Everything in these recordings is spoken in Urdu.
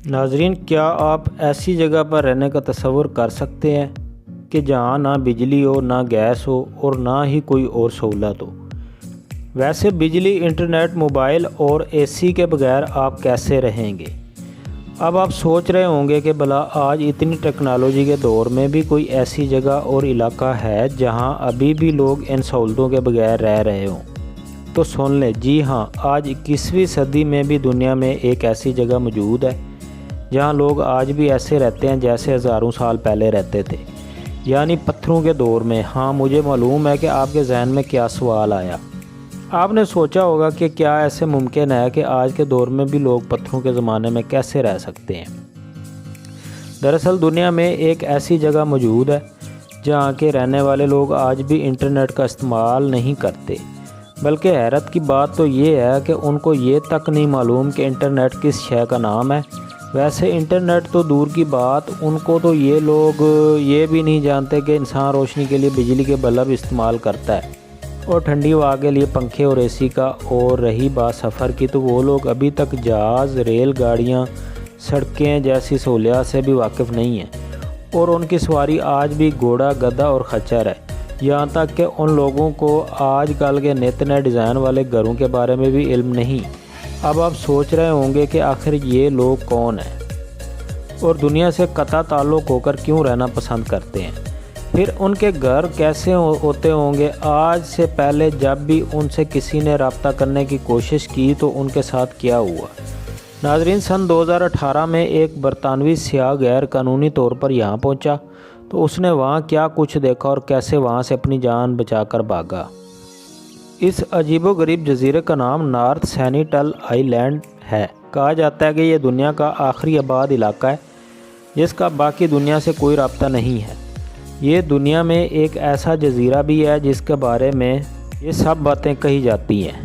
ناظرین، کیا آپ ایسی جگہ پر رہنے کا تصور کر سکتے ہیں کہ جہاں نہ بجلی ہو، نہ گیس ہو اور نہ ہی کوئی اور سہولت ہو؟ ویسے بجلی، انٹرنیٹ، موبائل اور اے سی کے بغیر آپ کیسے رہیں گے؟ اب آپ سوچ رہے ہوں گے کہ بھلا آج اتنی ٹیکنالوجی کے دور میں بھی کوئی ایسی جگہ اور علاقہ ہے جہاں ابھی بھی لوگ ان سہولتوں کے بغیر رہ رہے ہوں؟ تو سن لیں، جی ہاں، آج 21ویں صدی میں بھی دنیا میں ایک ایسی جگہ موجود ہے جہاں لوگ آج بھی ایسے رہتے ہیں جیسے ہزاروں سال پہلے رہتے تھے، یعنی پتھروں کے دور میں۔ ہاں، مجھے معلوم ہے کہ آپ کے ذہن میں کیا سوال آیا۔ آپ نے سوچا ہوگا کہ کیا ایسے ممکن ہے کہ آج کے دور میں بھی لوگ پتھروں کے زمانے میں کیسے رہ سکتے ہیں؟ دراصل دنیا میں ایک ایسی جگہ موجود ہے جہاں کے رہنے والے لوگ آج بھی انٹرنیٹ کا استعمال نہیں کرتے، بلکہ حیرت کی بات تو یہ ہے کہ ان کو یہ تک نہیں معلوم کہ انٹرنیٹ کس شے کا نام ہے۔ ویسے انٹرنیٹ تو دور کی بات، ان کو تو یہ لوگ یہ بھی نہیں جانتے کہ انسان روشنی کے لیے بجلی کے بلب استعمال کرتا ہے اور ٹھنڈی ہوا کے لیے پنکھے اور اے سی کا۔ اور رہی بات سفر کی، تو وہ لوگ ابھی تک جہاز، ریل گاڑیاں، سڑکیں جیسی سہولیات سے بھی واقف نہیں ہیں، اور ان کی سواری آج بھی گھوڑا، گدھا اور خچر ہے۔ یہاں تک کہ ان لوگوں کو آج کل کے نت نئے ڈیزائن والے گھروں کے بارے میں بھی علم نہیں۔ اب آپ سوچ رہے ہوں گے کہ آخر یہ لوگ کون ہیں اور دنیا سے قطع تعلق ہو کر کیوں رہنا پسند کرتے ہیں؟ پھر ان کے گھر کیسے ہوتے ہوں گے؟ آج سے پہلے جب بھی ان سے کسی نے رابطہ کرنے کی کوشش کی تو ان کے ساتھ کیا ہوا؟ ناظرین، سن 2018 میں ایک برطانوی سیاح غیر قانونی طور پر یہاں پہنچا، تو اس نے وہاں کیا کچھ دیکھا اور کیسے وہاں سے اپنی جان بچا کر بھاگا۔ اس عجیب و غریب جزیرے کا نام نارتھ سینیٹل آئی لینڈ ہے۔ کہا جاتا ہے کہ یہ دنیا کا آخری آباد علاقہ ہے جس کا باقی دنیا سے کوئی رابطہ نہیں ہے۔ یہ دنیا میں ایک ایسا جزیرہ بھی ہے جس کے بارے میں یہ سب باتیں کہی جاتی ہیں۔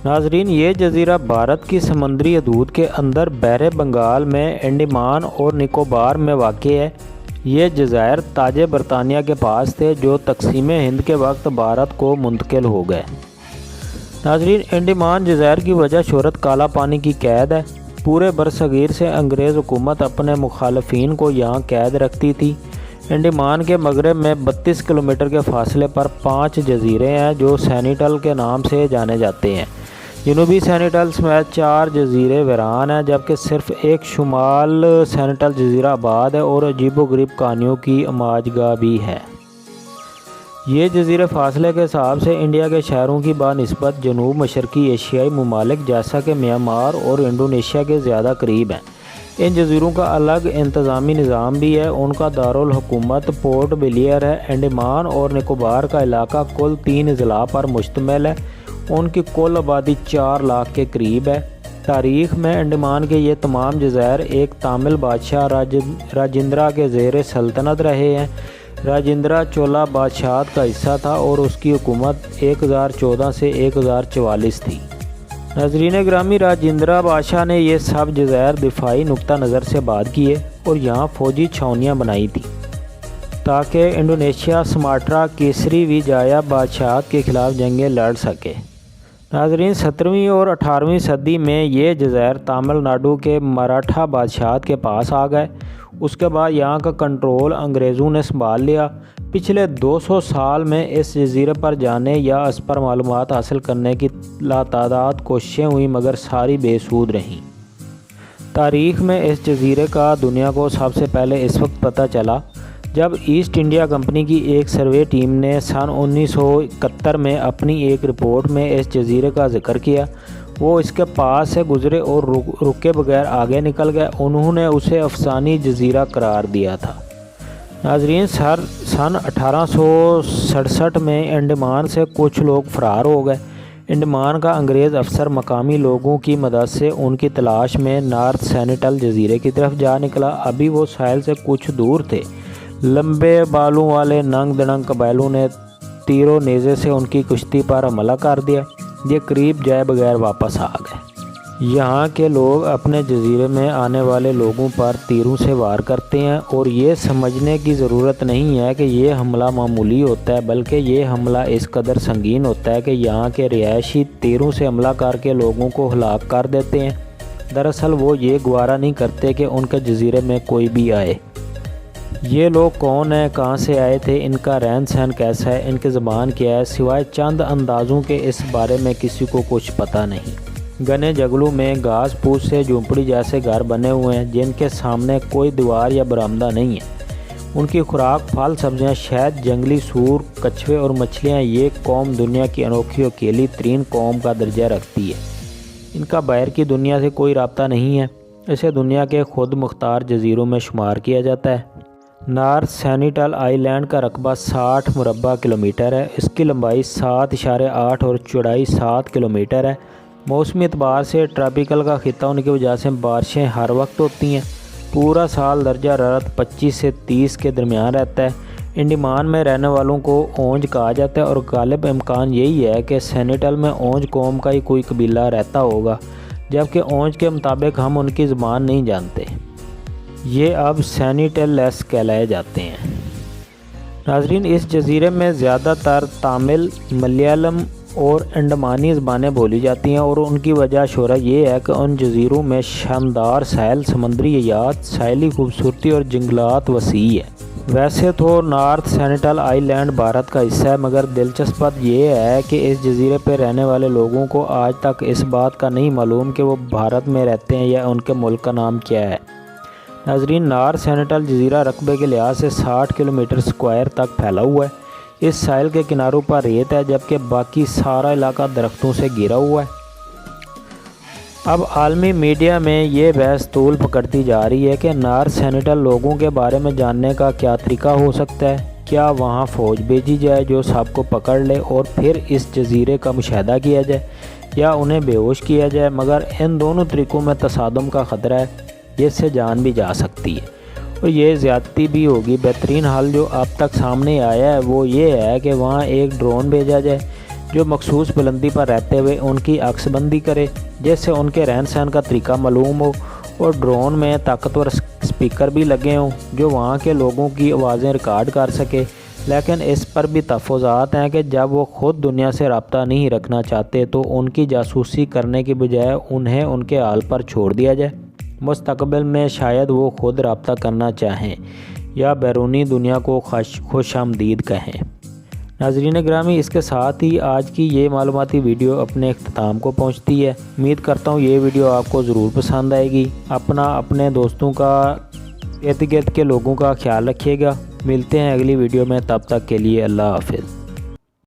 ناظرین، یہ جزیرہ بھارت کی سمندری حدود کے اندر بحر بنگال میں انڈیمان اور نکوبار میں واقع ہے۔ یہ جزائر تاج برطانیہ کے پاس تھے جو تقسیم ہند کے وقت بھارت کو منتقل ہو گئے۔ ناظرین، انڈیمان جزائر کی وجہ شہرت کالا پانی کی قید ہے۔ پورے برصغیر سے انگریز حکومت اپنے مخالفین کو یہاں قید رکھتی تھی۔ انڈیمان کے مغرب میں 32 کلومیٹر کے فاصلے پر 5 جزیرے ہیں جو سینیٹل کے نام سے جانے جاتے ہیں۔ جنوبی سینیٹل سمیت 4 جزیرے ویران ہیں، جبکہ صرف ایک شمال سینیٹل جزیرہ آباد ہے اور عجیب و غریب کہانیوں کی اماج گاہ بھی ہے۔ یہ جزیرے فاصلے کے حساب سے انڈیا کے شہروں کی بنسبت جنوب مشرقی ایشیائی ممالک جیسا کہ میانمار اور انڈونیشیا کے زیادہ قریب ہیں۔ ان جزیروں کا الگ انتظامی نظام بھی ہے۔ ان کا دارالحکومت پورٹ بلیئر ہے۔ انڈیمان اور نکوبار کا علاقہ کل 3 اضلاع پر مشتمل ہے۔ ان کی کل آبادی 4 لاکھ کے قریب ہے۔ تاریخ میں انڈیمان کے یہ تمام جزائر ایک تامل بادشاہ راجندرہ کے زیر سلطنت رہے ہیں۔ راجندرہ چولا بادشاہت کا حصہ تھا اور اس کی حکومت 1014 سے 1044 تھی۔ ناظرین گرامی، راجندرہ بادشاہ نے یہ سب جزائر دفاعی نقطہ نظر سے آباد کیے اور یہاں فوجی چھاؤنیاں بنائی تھیں تاکہ انڈونیشیا سماٹرا کیسری وجایا بادشاہت کے خلاف جنگیں لڑ سکے۔ ناظرین، 17ویں اور 18ویں صدی میں یہ جزائر تامل ناڈو کے مراٹھا بادشاہت کے پاس آ گئے۔ اس کے بعد یہاں کا کنٹرول انگریزوں نے سنبھال لیا۔ پچھلے 200 سال میں اس جزیرے پر جانے یا اس پر معلومات حاصل کرنے کی لاتعداد کوششیں ہوئیں، مگر ساری بے سود رہیں۔ تاریخ میں اس جزیرے کا دنیا کو سب سے پہلے اس وقت پتہ چلا جب ایسٹ انڈیا کمپنی کی ایک سروے ٹیم نے سن 1971 میں اپنی ایک رپورٹ میں اس جزیرے کا ذکر کیا۔ وہ اس کے پاس سے گزرے اور رکے بغیر آگے نکل گئے۔ انہوں نے اسے افسانوی جزیرہ قرار دیا تھا۔ ناظرین، سن 1867 میں انڈیمان سے کچھ لوگ فرار ہو گئے۔ انڈیمان کا انگریز افسر مقامی لوگوں کی مدد سے ان کی تلاش میں نارتھ سینیٹل جزیرے کی طرف جا نکلا۔ ابھی وہ ساحل سے کچھ دور تھے۔ لمبے بالوں والے ننگ دڑنگ قبائلیوں نے تیر و نیزے سے ان کی کشتی پر حملہ کر دیا۔ یہ قریب جائے بغیر واپس آ گئے۔ یہاں کے لوگ اپنے جزیرے میں آنے والے لوگوں پر تیروں سے وار کرتے ہیں اور یہ سمجھنے کی ضرورت نہیں ہے کہ یہ حملہ معمولی ہوتا ہے، بلکہ یہ حملہ اس قدر سنگین ہوتا ہے کہ یہاں کے رہائشی تیروں سے حملہ کر کے لوگوں کو ہلاک کر دیتے ہیں۔ دراصل وہ یہ گوارا نہیں کرتے کہ ان کے جزیرے میں کوئی بھی آئے۔ یہ لوگ کون ہیں، کہاں سے آئے تھے، ان کا رہن سہن کیسا ہے، ان کی زبان کیا ہے، سوائے چند اندازوں کے اس بارے میں کسی کو کچھ پتہ نہیں۔ گھنے جنگلوں میں گھاس پھوس سے جھونپڑی جیسے گھر بنے ہوئے ہیں جن کے سامنے کوئی دیوار یا برآمدہ نہیں ہے۔ ان کی خوراک پھل سبزیاں، شہد، جنگلی سور، کچھوے اور مچھلیاں۔ یہ قوم دنیا کی انوکھی اکیلی ترین قوم کا درجہ رکھتی ہے۔ ان کا باہر کی دنیا سے کوئی رابطہ نہیں ہے۔ اسے دنیا کے خود مختار جزیروں میں شمار کیا جاتا ہے۔ نارتھ سینیٹل آئی لینڈ کا رقبہ 60 مربع کلومیٹر ہے۔ اس کی لمبائی 7.8 اور چوڑائی 7 کلومیٹر ہے۔ موسمی اعتبار سے ٹراپیکل کا خطہ ہونے کی وجہ سے بارشیں ہر وقت ہوتی ہیں۔ پورا سال درجہ حرارت 25 سے 30 کے درمیان رہتا ہے۔ انڈیمان میں رہنے والوں کو اونج کہا جاتا ہے اور غالب امکان یہی ہے کہ سینیٹل میں اونج قوم کا ہی کوئی قبیلہ رہتا ہوگا، جبکہ اونج کے مطابق ہم ان کی زبان نہیں جانتے۔ یہ اب سینیٹل لیس کہلائے جاتے ہیں۔ ناظرین، اس جزیرے میں زیادہ تر تامل، ملیالم اور انڈمانی زبانیں بولی جاتی ہیں اور ان کی وجہ شہرت یہ ہے کہ ان جزیروں میں شاندار ساحل، سمندری حیات، ساحلی خوبصورتی اور جنگلات وسیع ہے۔ ویسے تو نارتھ سینیٹل آئی لینڈ بھارت کا حصہ ہے، مگر دلچسپ بات یہ ہے کہ اس جزیرے پہ رہنے والے لوگوں کو آج تک اس بات کا نہیں معلوم کہ وہ بھارت میں رہتے ہیں یا ان کے ملک کا نام کیا ہے۔ ناظرین، نارتھ سینیٹل جزیرہ رقبے کے لحاظ سے 60 کلومیٹر اسکوائر تک پھیلا ہوا ہے۔ اس ساحل کے کناروں پر ریت ہے، جبکہ باقی سارا علاقہ درختوں سے گھرا ہوا ہے۔ اب عالمی میڈیا میں یہ بحث طول پکڑتی جا رہی ہے کہ نارتھ سینیٹل لوگوں کے بارے میں جاننے کا کیا طریقہ ہو سکتا ہے۔ کیا وہاں فوج بھیجی جائے جو سب کو پکڑ لے اور پھر اس جزیرے کا مشاہدہ کیا جائے، یا انہیں بے ہوش کیا جائے؟ مگر ان دونوں طریقوں میں تصادم کا خطرہ ہے، جس سے جان بھی جا سکتی ہے اور یہ زیادتی بھی ہوگی۔ بہترین حل جو اب تک سامنے آیا ہے وہ یہ ہے کہ وہاں ایک ڈرون بھیجا جائے جو مخصوص بلندی پر رہتے ہوئے ان کی عکس بندی کرے، جس سے ان کے رہن سہن کا طریقہ معلوم ہو، اور ڈرون میں طاقتور اسپیکر بھی لگے ہوں جو وہاں کے لوگوں کی آوازیں ریکارڈ کر سکے۔ لیکن اس پر بھی تحفظات ہیں کہ جب وہ خود دنیا سے رابطہ نہیں رکھنا چاہتے تو ان کی جاسوسی کرنے کی بجائے انہیں ان کے حال پر چھوڑ دیا جائے۔ مستقبل میں شاید وہ خود رابطہ کرنا چاہیں یا بیرونی دنیا کو خوش آمدید کہیں۔ ناظرین گرامی، اس کے ساتھ ہی آج کی یہ معلوماتی ویڈیو اپنے اختتام کو پہنچتی ہے۔ امید کرتا ہوں یہ ویڈیو آپ کو ضرور پسند آئے گی۔ اپنے دوستوں کا، ارد گرد کے لوگوں کا خیال رکھیے گا۔ ملتے ہیں اگلی ویڈیو میں، تب تک کے لیے اللہ حافظ۔